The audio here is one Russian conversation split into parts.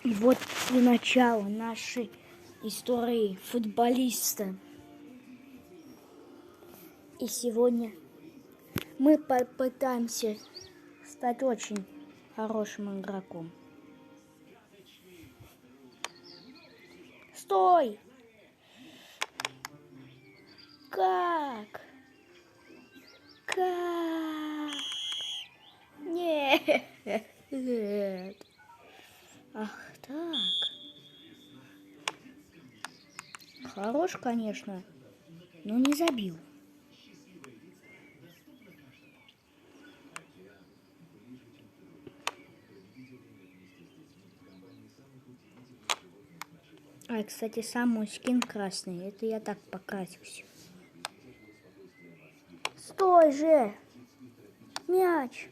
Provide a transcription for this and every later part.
И вот и начало нашей истории футболиста. И сегодня мы попытаемся стать очень хорошим игроком. Стой! Как? Как? Нет. Ах так. Хорош, конечно, но не забил. А, кстати, сам мой скин красный. Это я так покрасился. Стой же! Мяч!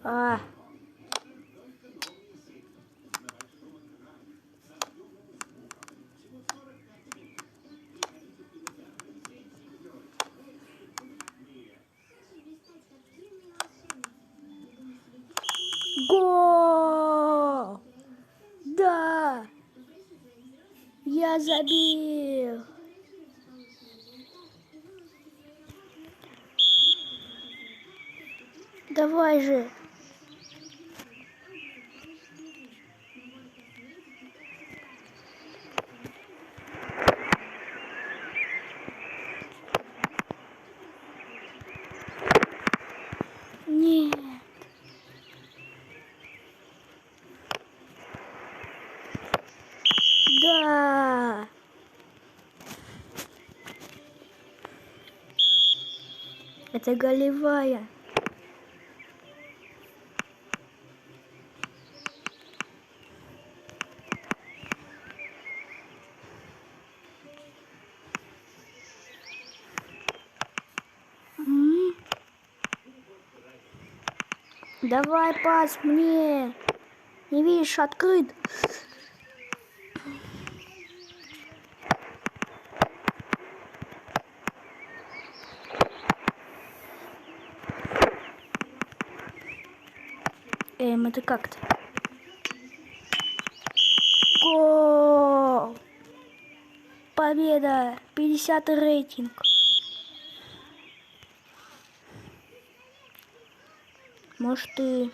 А. Гол! Да! Я забил! Давай же! Нет! Да! Это голевая. Давай пас мне. Не видишь, открыт. Это как-то. Гол! Победа! 50 рейтинг. Может, ты...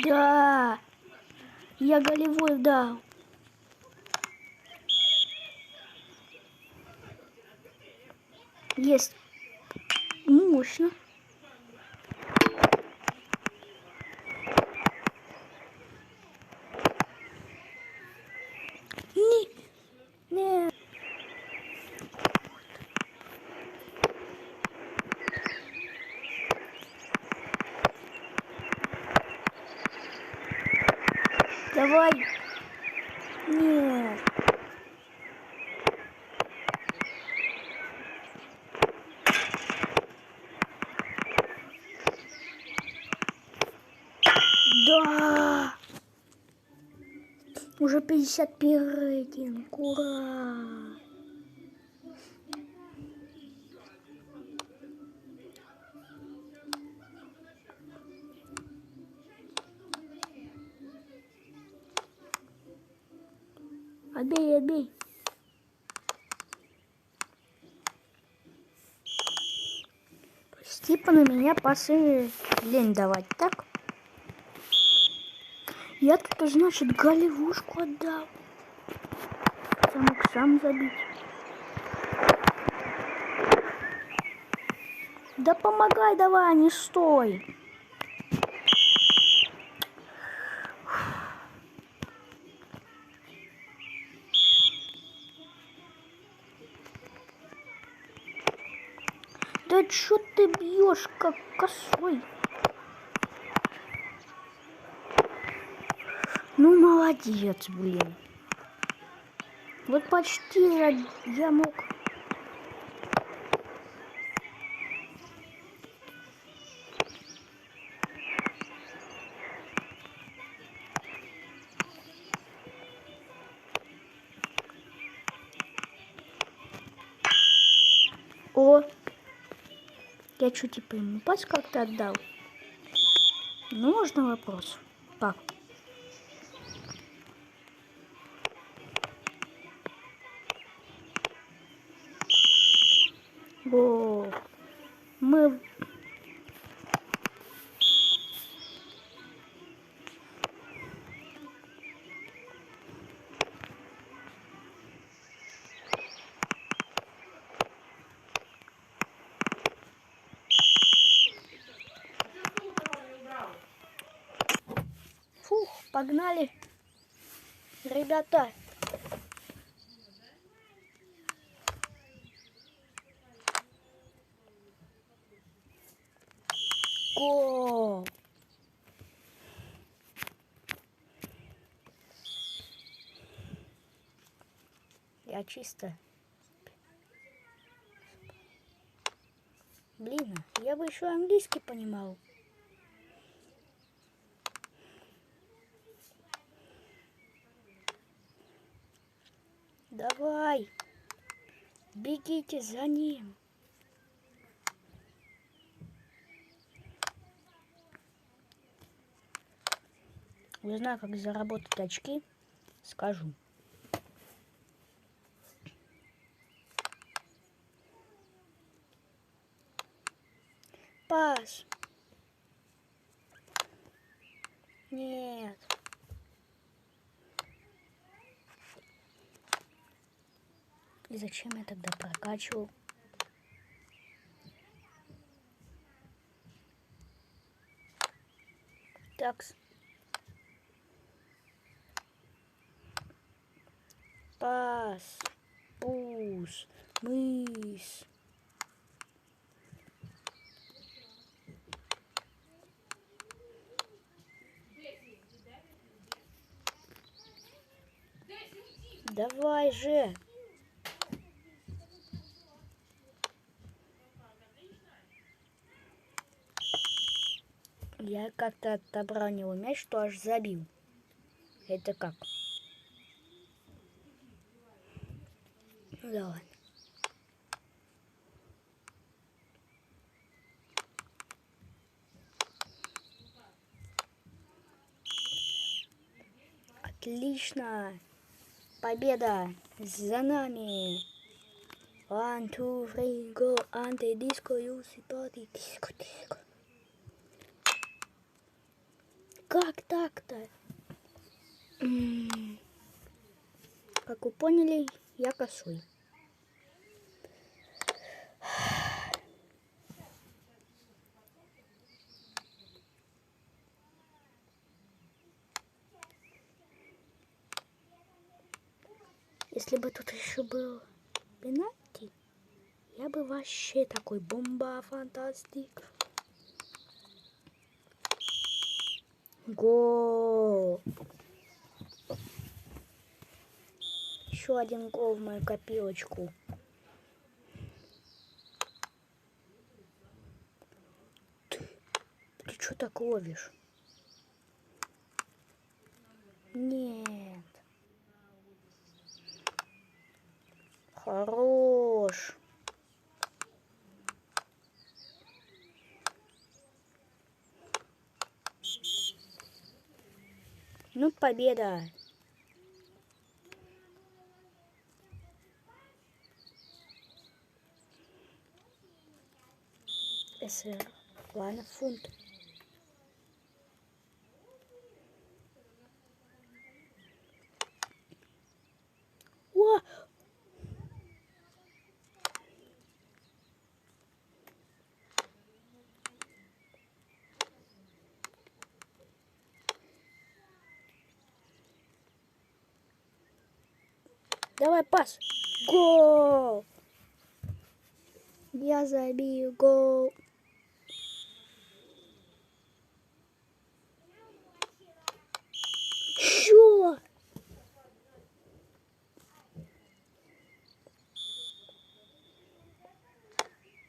Да! Я голевой дал. Есть. Мощно. Не. Давай. Нет. Да. Уже 51 рейтинг. Ура. Отбей, отбей. Типа на меня пасы лень давать, так? Я тут, значит, голевушку отдал. Я мог сам забить. Да помогай давай, не стой. Да чё ты бьешь, как косой? Ну, молодец, блин. Вот почти я мог. О, я что, типа ему пас как-то отдал? Ну, можно вопрос. Как? О, мы... Фух, погнали. Ребята. Гол. Я чисто. Блин, я бы еще английский понимал. Давай. Бегите за ним. Не знаю, как заработать очки. Скажу. Пас. Нет. И зачем я тогда прокачивал? Такс. Пас. Пус. Мыс. Давай же. Я как-то отобранил мяч, что аж забил. Это как? Ну да ладно. Отлично. Победа за нами. 1, 2, 3, go. Анти-диско, юси, пати, диско, диско. Как так-то? Как вы поняли, я косой. Если бы тут еще был пенальти, я бы вообще такой бомба, фантастик. Гол! Еще один гол в мою копилочку. Ты что так ловишь? Нет. Хорош. Ну, победа. СР. Ладно, фунт. Давай, пас. Гол! Я забил гол. Чё?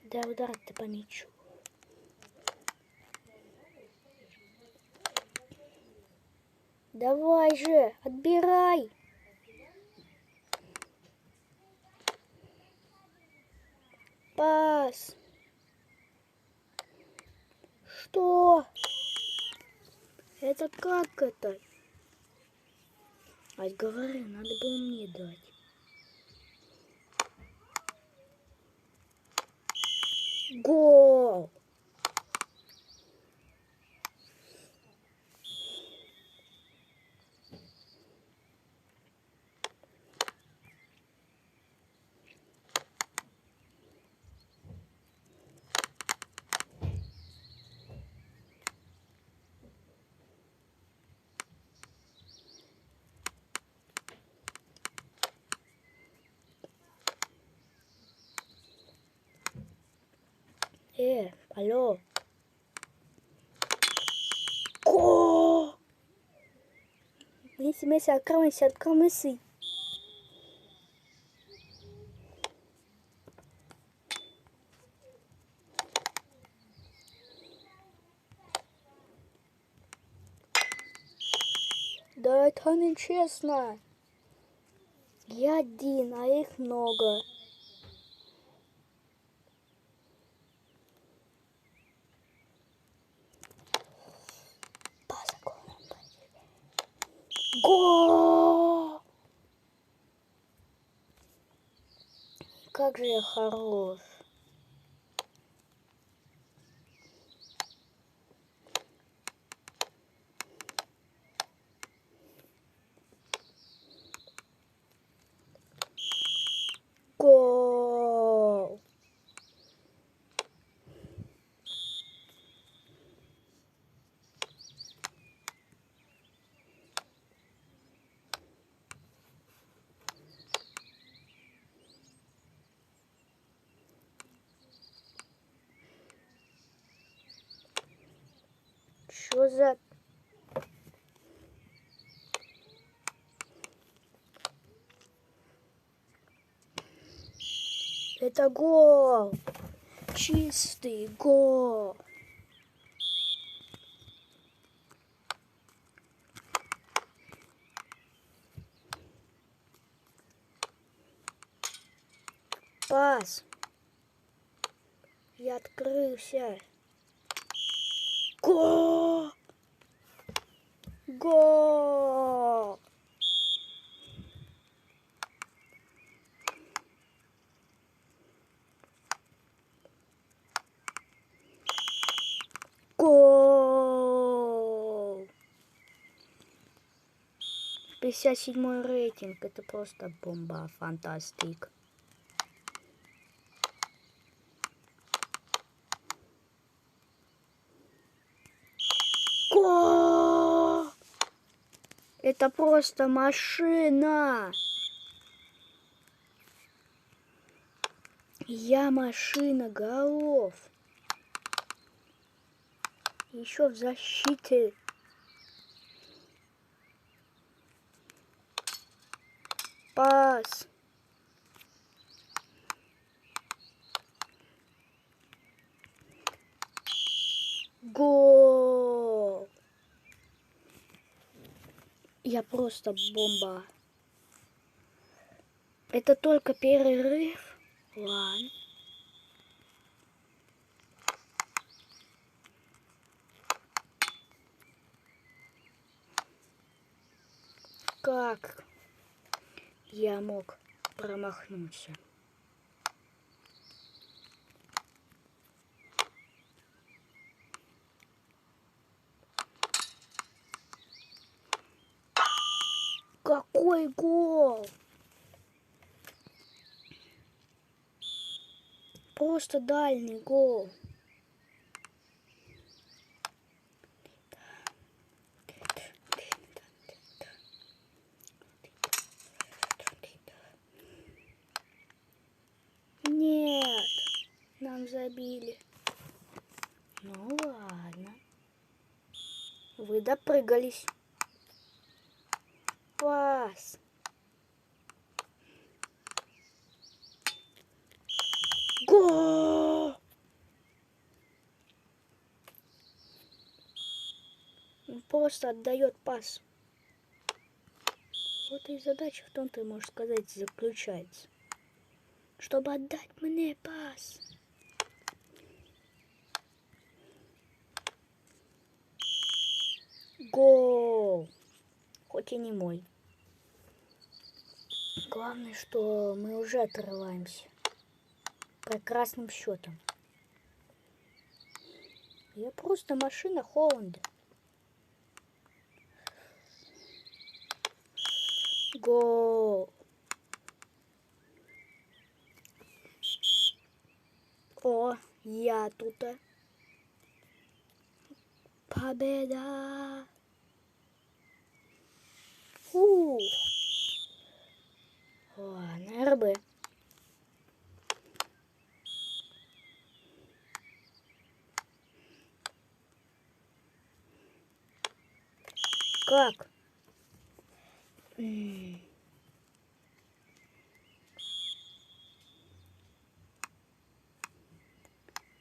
Да, удар ты по мячу. Давай же, отбирай. Пас. Что? Это как это? Ай, говори, надо было мне дать. Гол! Алло. Гол! Месси, откройся. Да это нечестно. Я один, а их много. Гол! Как же я хорош. Гол! Что за... Это гол! Чистый гол! Пас! Я открылся! Гол! Гол! Гол! 57 рейтинг. Это просто бомба, фантастик. Гол! Это просто машина. Я машина голов. Еще в защите. Пас. Гол. Я просто бомба. Это только перерыв. Ладно. Как я мог промахнуться? Какой гол! Просто дальний гол. Допрыгались. Класс. Го! Он просто отдает пас. Вот и задача в том, ты можешь сказать, заключается. Чтобы отдать мне пас. Гол! Хоть и не мой. Главное, что мы уже отрываемся. Прекрасным счетом. Я просто машина Холланда. Гол! О, я тут. Победа! Фу! О, на РБ. Как?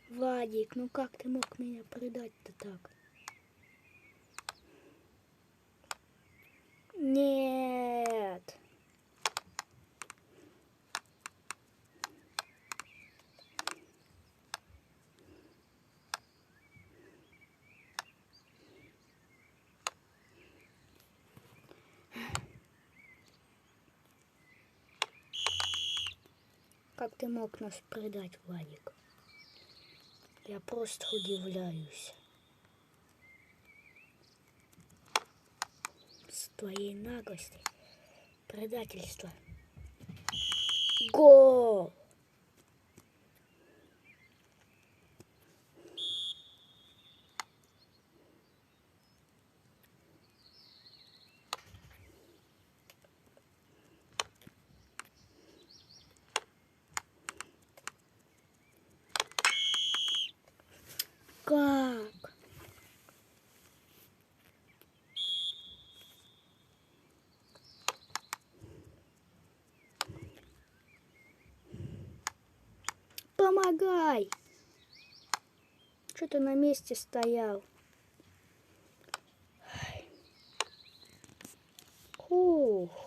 Владик, ну как ты мог меня предать-то так? Нет. Как ты мог нас предать, Владик? Я просто удивляюсь. С твоей наглости. Предательство. Гол! Как? Помогай! Что ты на месте стоял? Ух.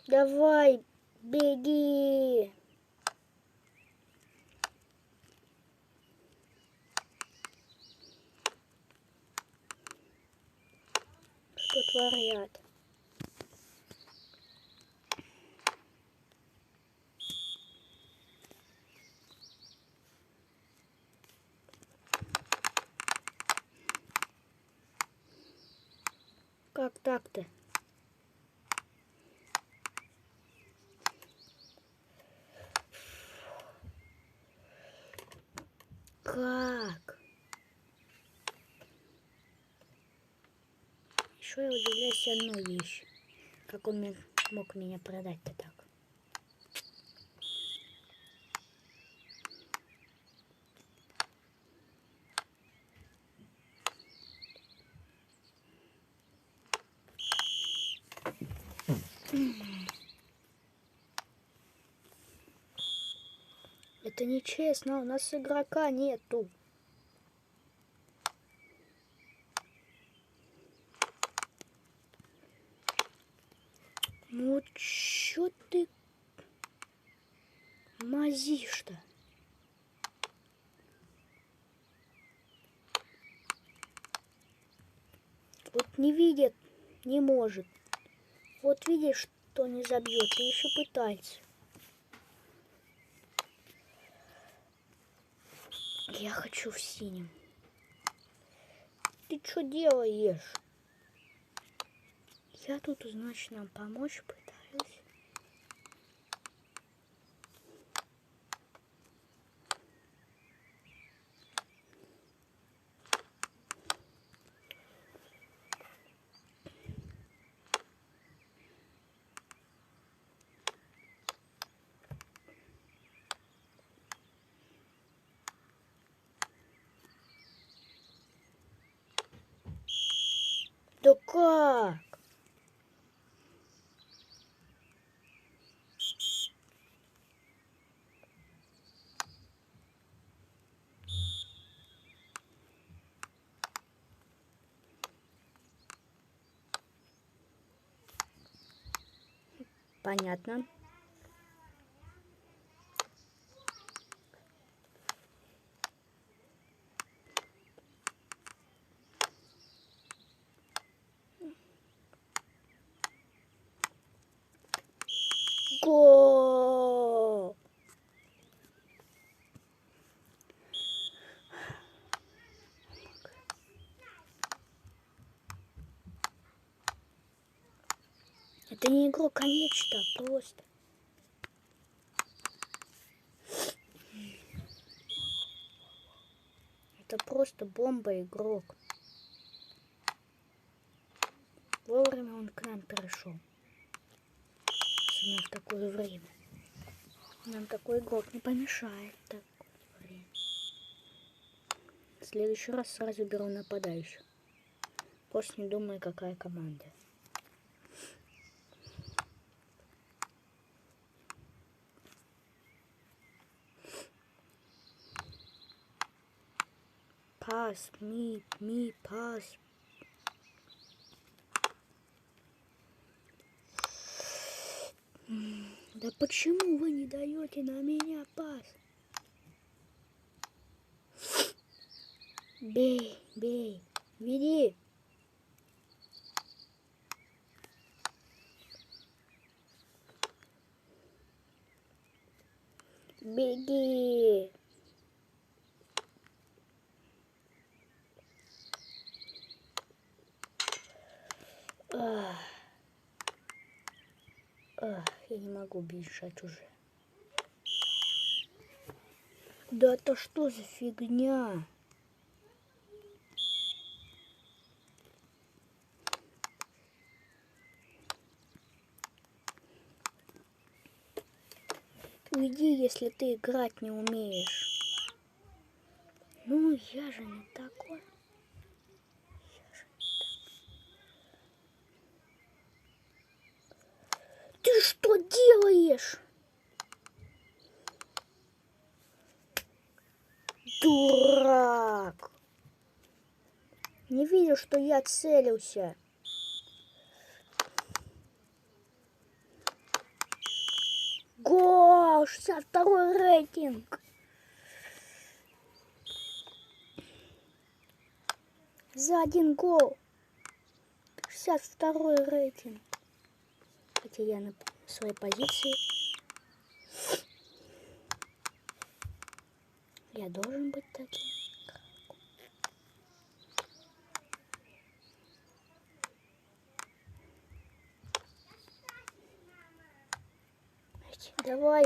Давай, беги! Что творят? Как так-то? Как? Еще я удивляюсь одной вещи. Как он мог меня продать-то так? Это нечестно, у нас игрока нету. Ну чё ты мазишь-то? Вот не видит, не может. Вот видишь, что не забьет, и еще пытается. Я хочу в синем. Ты что делаешь? Я тут, значит, нам помочь пытаюсь. Как? Понятно. Го! Это не игрок, а нечто просто. Это просто бомба игрок. Вовремя он к нам перешел. Особенно в такое время. Нам такой игрок не помешает. Так, время. В следующий раз сразу беру нападающего. Просто не думаю, какая команда. Пас, ми, пас. Да почему вы не даете на меня пас? Бей, бей, веди. Беги. Я не могу бежать уже. Да это что за фигня? Уйди, если ты играть не умеешь. Ну, я же не такой. Ты что делаешь? Дурак! Не видел, что я целился. Гол! 62-й рейтинг. За 1 гол. 62-й рейтинг. Хотя я на своей позиции. Я должен быть таким. Давай.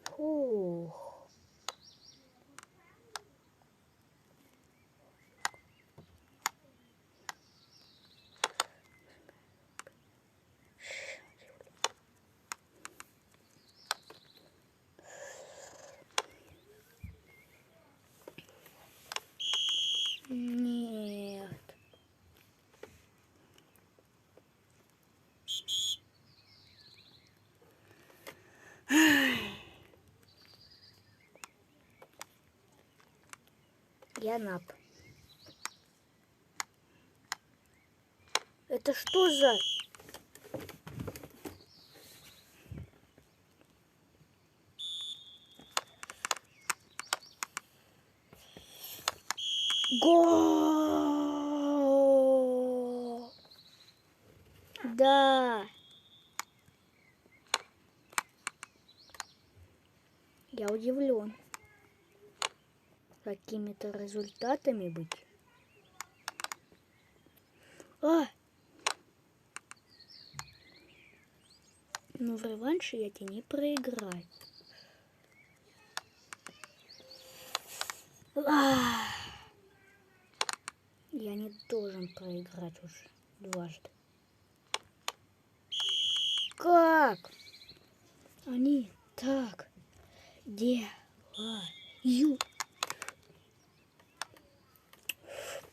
Фух. Нет. Я нап. Это что за... Гол! Да. Я удивлен. Какими-то результатами быть. Ну, в реванше я тебе не проиграю. Я не должен проиграть уже дважды. Как? Они так Делаю.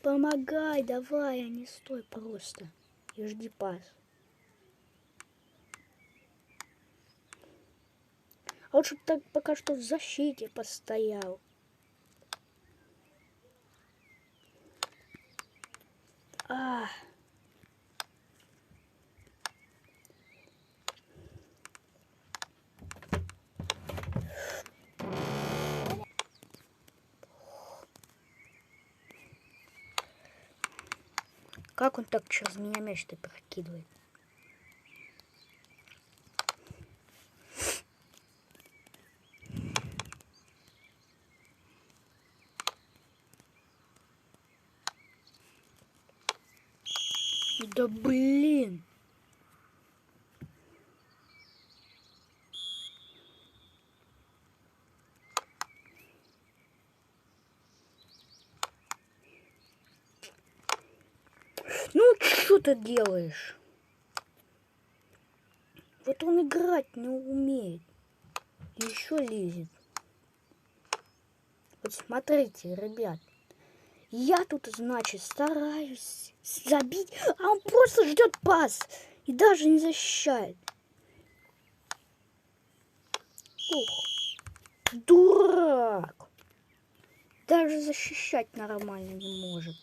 Помогай, давай, а не стой просто. И жди пас. А лучше бы так пока что в защите постоял. А. Как он так через меня мяч-то прокидывает? Да блин! Ну, что ты делаешь? Вот он играть не умеет. Еще лезет. Вот смотрите, ребят. Я тут, значит, стараюсь забить, а он просто ждет пас. И даже не защищает. Ух, дурак. Даже защищать нормально не может.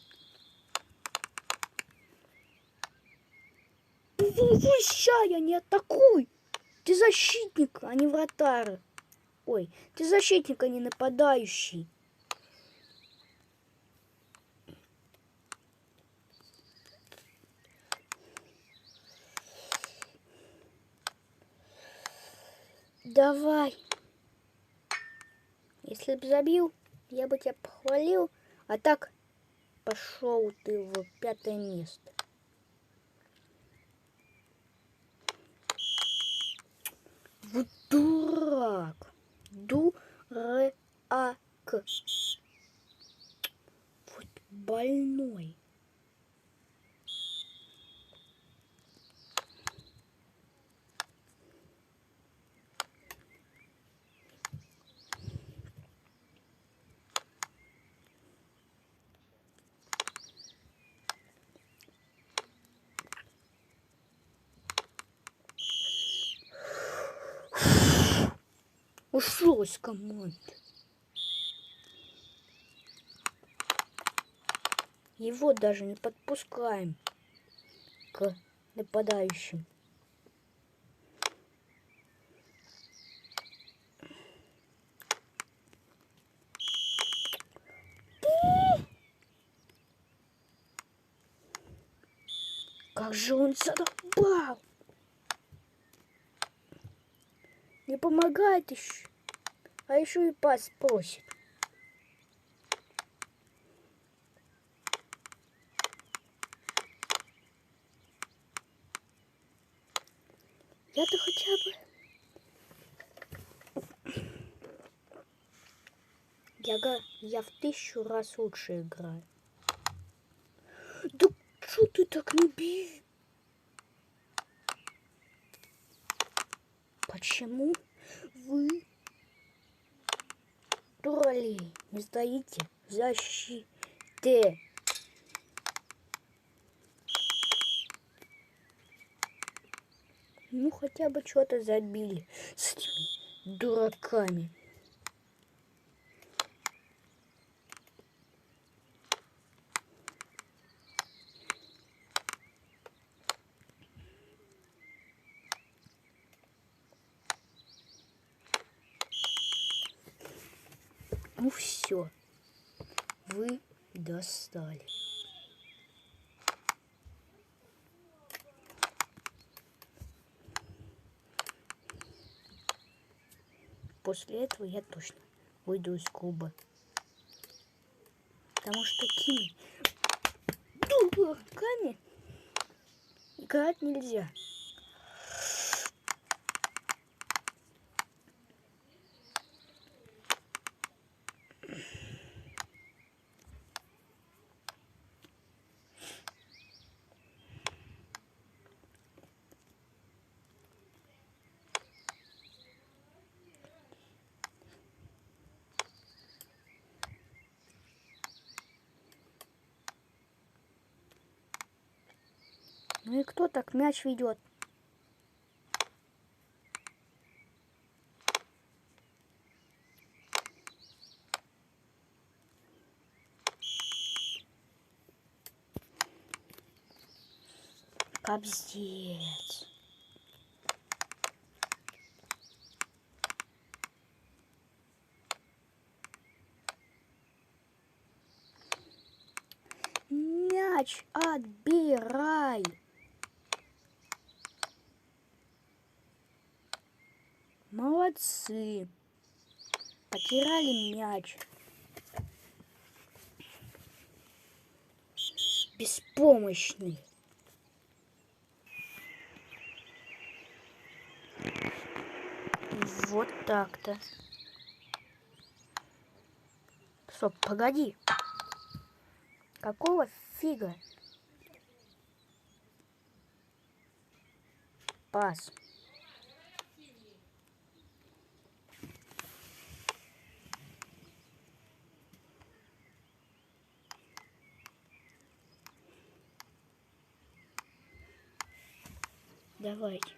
Выщай, а не атакуй. Ты защитник, а не вратарь. Ой, ты защитник, а не нападающий. Давай. Если бы забил, я бы тебя похвалил. А так пошел ты в 5-е место. Вот дурак. Дурак. Вот больной. Ушел из команды. Его даже не подпускаем к нападающим. Как же он задолбал! Не помогает еще, а еще и пас просит. Я-то хотя бы... Я в 1000 раз лучше играю. Да что ты так не бей? Почему вы, дурали, не стоите в защите? Ну хотя бы что-то забили с этими дураками. Ну все, вы достали. После этого я точно выйду из клуба. Потому что такими дураками играть нельзя. Ну и кто так мяч ведет? Капздец. Мяч отбирай. Молодцы. Потеряли мяч. Беспомощный. Вот так-то. Стоп, погоди. Какого фига? Пас. Давайте.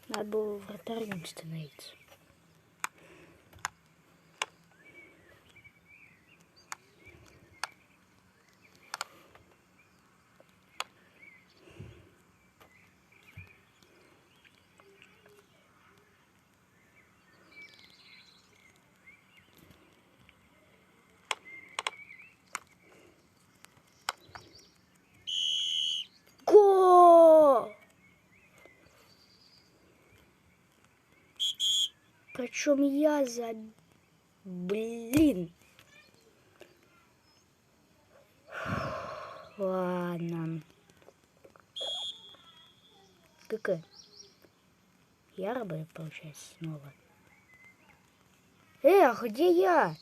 Надо было вратарем становиться. Гол! Причем я за... Блин. Ладно. ГК. Я работаю, получается, снова. Эх, где я?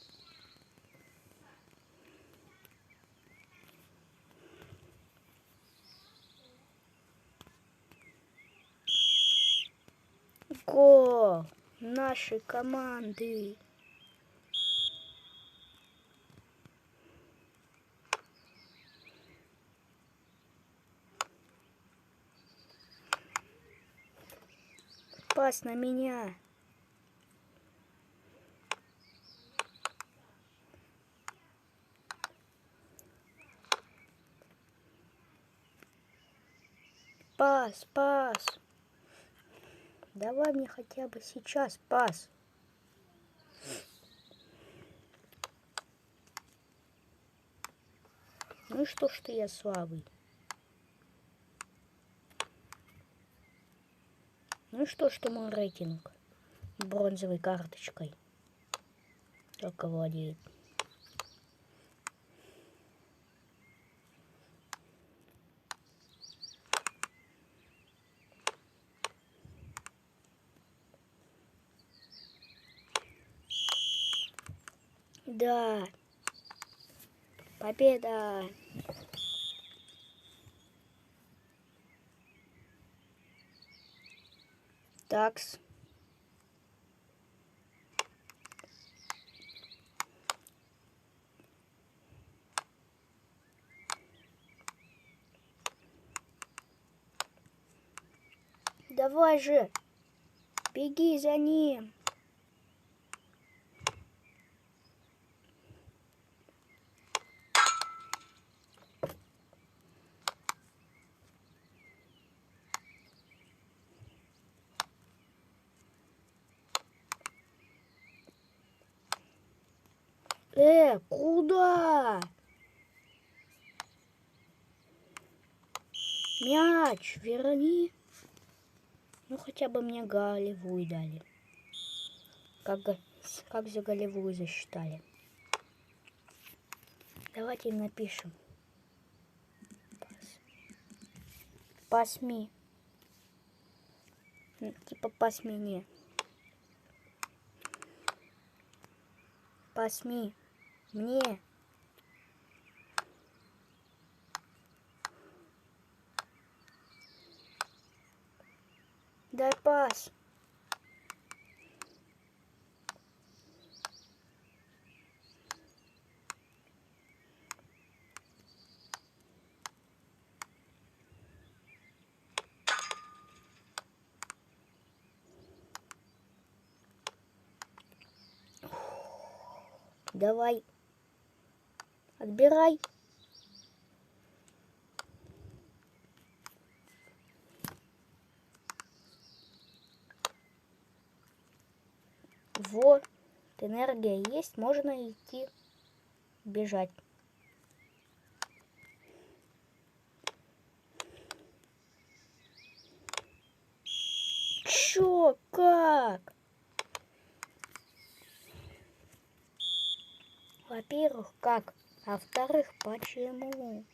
Гол нашей команды. Пас на меня. Пас, пас. Давай мне хотя бы сейчас пас. Ну и что я слабый? Ну и что мой рейтинг бронзовой карточкой только владеет. Да. Победа. Такс. Давай же. Беги за ним. Куда? Мяч верни. Ну хотя бы мне голевую дали. Как за голевую засчитали. Давайте им напишем. Пасми. Типа пасми не. Пасми. Мне. Дай пас. Давай. Отбирай. Вот. Энергия есть, можно идти бежать. Чё? Как? Во-первых, как? А во-вторых, почему?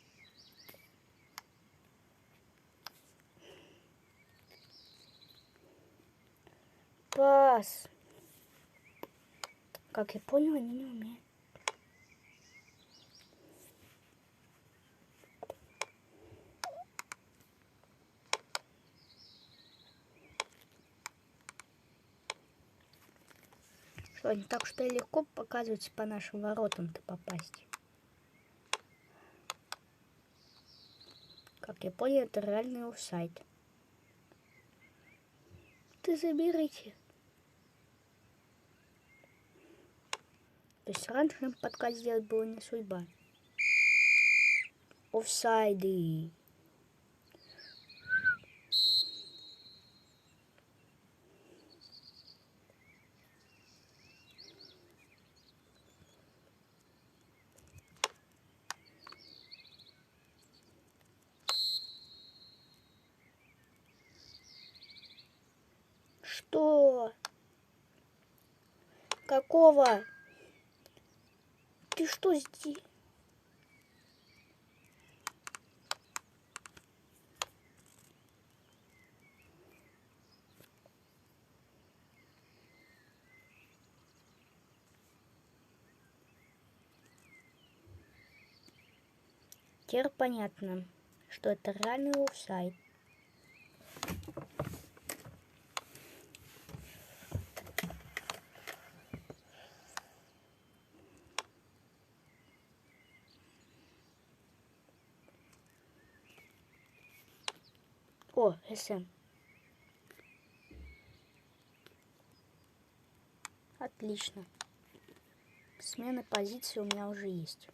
Пас. Как я понял, они не умеют. Что, не так что легко показывается по нашим воротам-то попасть. Как я понял, это реальный офсайд. Ты заберите. То есть раньше им подкат сделать было не судьба. Офсайды. Что? Какого? Ты что здесь? Теперь понятно, что это реальный офсайд. О, СМ. Отлично. Смена позиции у меня уже есть.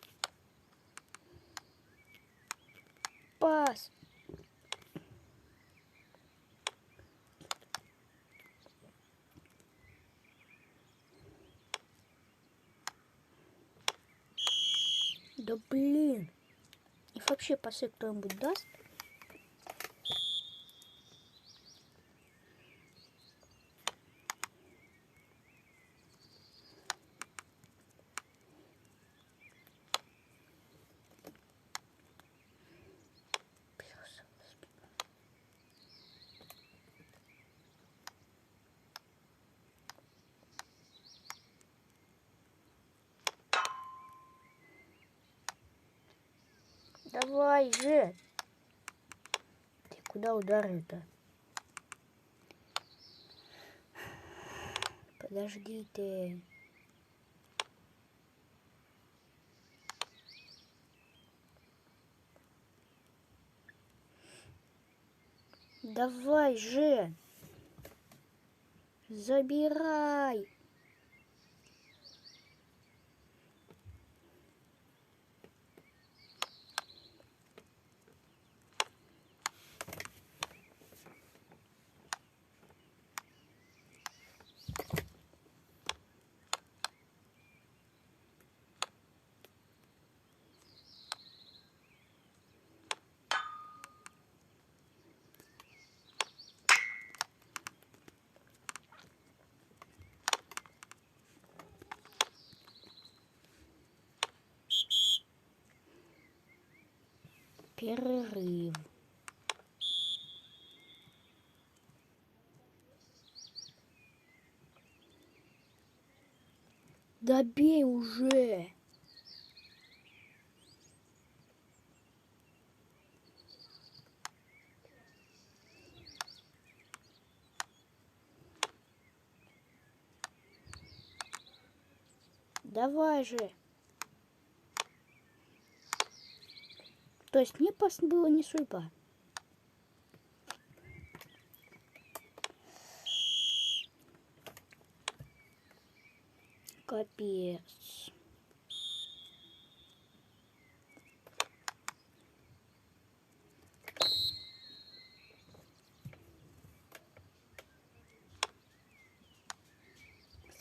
Пас. Да блин. И вообще пасы кто-нибудь даст? Давай же. Ты куда ударил-то? Подожди ты. Давай же. Забирай. Перерыв. Да бей уже. Давай же. То есть мне просто было не судьба. Капец.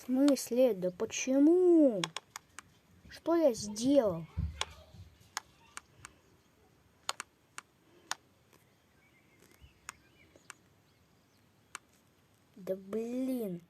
В смысле? Да почему? Что я сделал? Да блин.